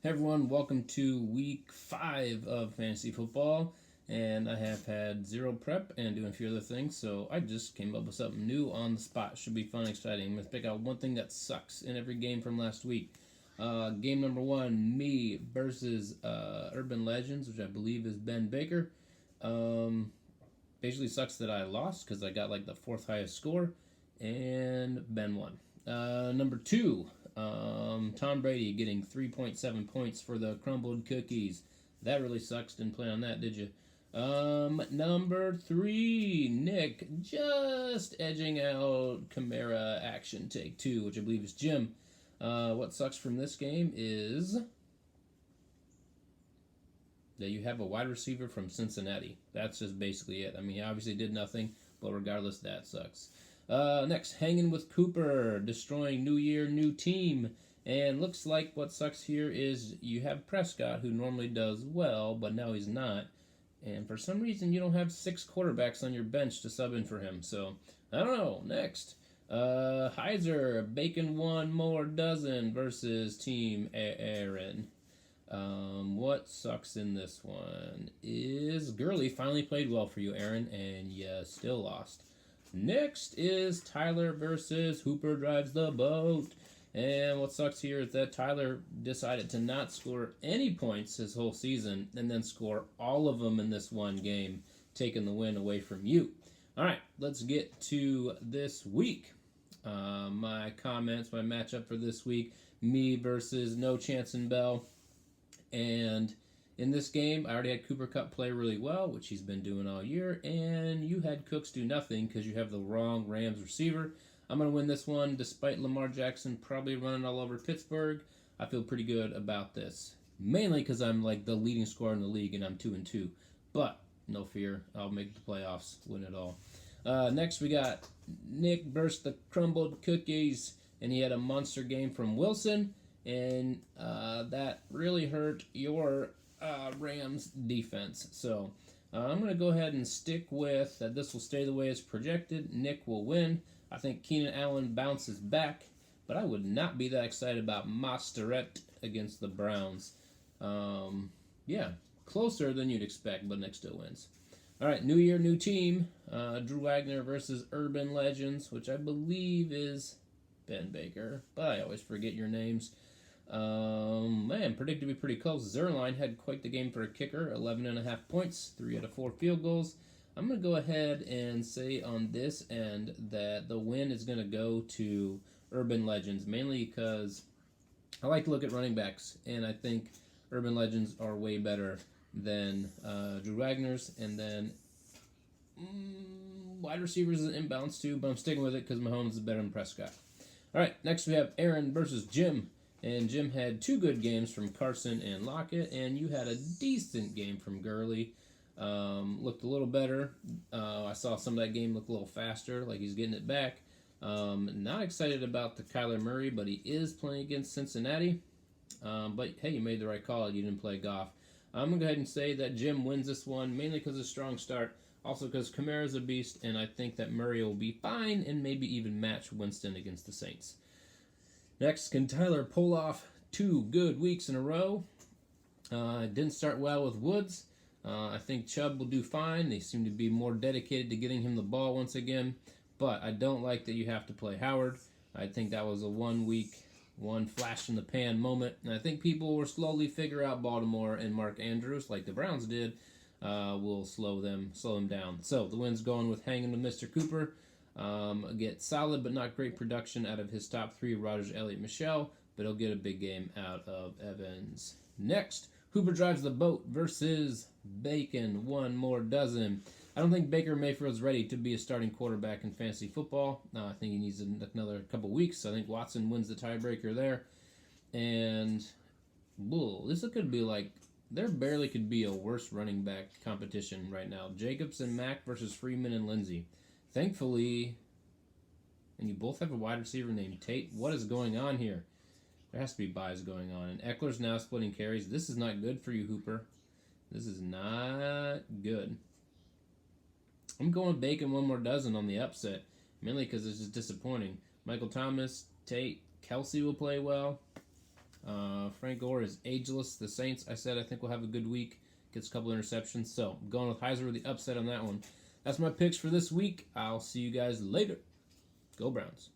Hey everyone, welcome to week 5 of fantasy football, and I have had zero prep and doing a few other things, so I just came up with something new on the spot. Should be fun and exciting. I'm going to pick out one thing that sucks in every game from last week. Game number 1, me versus Urban Legends, which I believe is Ben Baker. Basically sucks that I lost because I got like the 4th highest score, and Ben won. Number 2, Tom Brady getting 3.7 points for the crumbled cookies. That really sucks. Didn't play on that, did you? Number 3, Nick just edging out Chimera action take 2, which I believe is Jim. What sucks from this game is that you have a wide receiver from Cincinnati. That's just basically it. I mean, he obviously did nothing, but regardless, that sucks. Next, hanging with Cooper, destroying new year, new team. And looks like what sucks here is you have Prescott, who normally does well, but now he's not. And for some reason, you don't have 6 quarterbacks on your bench to sub in for him. So, I don't know. Next, Heiser, bacon one more dozen versus Team Aaron. What sucks in this one is Gurley finally played well for you, Aaron, and you still lost. Next is Tyler versus Hooper drives the boat. And what sucks here is that Tyler decided to not score any points his whole season and then score all of them in this one game, taking the win away from you. All right, let's get to this week. My comments, my matchup for this week, me versus No Chance in Bell. And in this game, I already had Cooper Kupp play really well, which he's been doing all year, and you had Cooks do nothing because you have the wrong Rams receiver. I'm going to win this one despite Lamar Jackson probably running all over Pittsburgh. I feel pretty good about this, mainly because I'm like the leading scorer in the league and I'm 2-2. But no fear, I'll make the playoffs, win it all. Next, we got Nick versus the crumbled cookies, and he had a monster game from Wilson, and that really hurt your Rams defense. So I'm going to go ahead and stick with that this will stay the way it's projected. Nick will win. I think Keenan Allen bounces back, but I would not be that excited about Mostert against the Browns. Yeah, closer than you'd expect, but Nick still wins. All right, new year, new team. Drew Wagner versus Urban Legends, which I believe is Ben Baker, but I always forget your names. Man, predicted to be pretty close. Zerline had quite the game for a kicker, 11.5 points, 3 out of 4 field goals. I'm going to go ahead and say on this end that the win is going to go to Urban Legends, mainly because I like to look at running backs, and I think Urban Legends are way better than Drew Wagner's, and then wide receivers is an imbalance too, but I'm sticking with it because Mahomes is better than Prescott. All right, next we have Aaron versus Jim. And Jim had 2 good games from Carson and Lockett, and you had a decent game from Gurley. Looked a little better. I saw some of that game look a little faster, like he's getting it back. Not excited about the Kyler Murray, but he is playing against Cincinnati. But hey, you made the right call. You didn't play Goff. I'm going to go ahead and say that Jim wins this one, mainly because of a strong start. Also because Kamara's a beast, and I think that Murray will be fine and maybe even match Winston against the Saints. Next, can Tyler pull off 2 good weeks in a row? Didn't start well with Woods. I think Chubb will do fine. They seem to be more dedicated to getting him the ball once again. But I don't like that you have to play Howard. I think that was a 1 week, one flash in the pan moment. And I think people will slowly figure out Baltimore and Mark Andrews, like the Browns did, will slow them down. So the win's going with hanging with Mr. Cooper. Get solid but not great production out of his top 3, Rodgers, Elliott, Michelle, but he'll get a big game out of Evans. Next, Hooper drives the boat versus Bacon, one more dozen. I don't think Baker Mayfield's ready to be a starting quarterback in fantasy football. I think he needs another couple weeks. I think Watson wins the tiebreaker there. And, this could be like, there barely could be a worse running back competition right now. Jacobs and Mack versus Freeman and Lindsey. Thankfully, and you both have a wide receiver named Tate. What is going on here? There has to be buys going on. And Eckler's now splitting carries. This is not good for you, Hooper. This is not good. I'm going with Bacon one more dozen on the upset, mainly because it's just disappointing. Michael Thomas, Tate, Kelsey will play well. Frank Gore is ageless. The Saints, I said, I think will have a good week. Gets a couple interceptions. So I'm going with Heiser with the upset on that one. That's my picks for this week. I'll see you guys later. Go Browns.